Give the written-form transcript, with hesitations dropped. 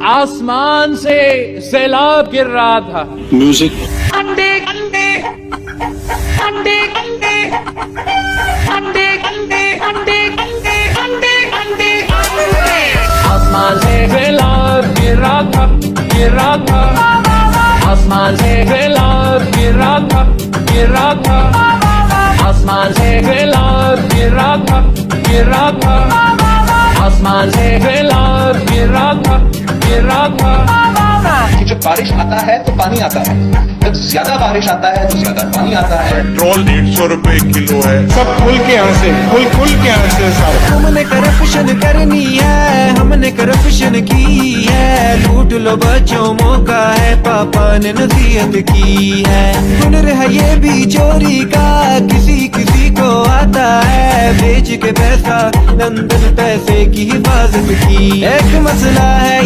आसमान से सैलाब गिर रहा था। म्यूजिक अंडे अंडे अंडे अंडे अंडे अंडे अंडे अंडे अंडे अंडे आसमान से सैलाब गिर रहा था, गिर रहा था। आसमान से सैलाब गिर रहा था, गिर रहा था। आसमान से सैलाब गिर रहा था, गिर रहा था। आसमान से सैलाब गिर रहा था, गिर रहा था। कि जब बारिश आता है तो पानी आता है, जब ज्यादा बारिश आता है तो ज्यादा पानी आता है। पेट्रोल 150 रुपए किलो है। सब खुल के हंसे, खुल के हंसे सब। हमने करप्शन करनी है, हमने करप्शन की है। लूट लो बच्चों मौका है, पापा ने नसीहत की है। हुनर है ये भी चोरी का, किसी किसी को आता है। बेच के पैसा लंदन पैसे की हिफाजत की। एक मसला है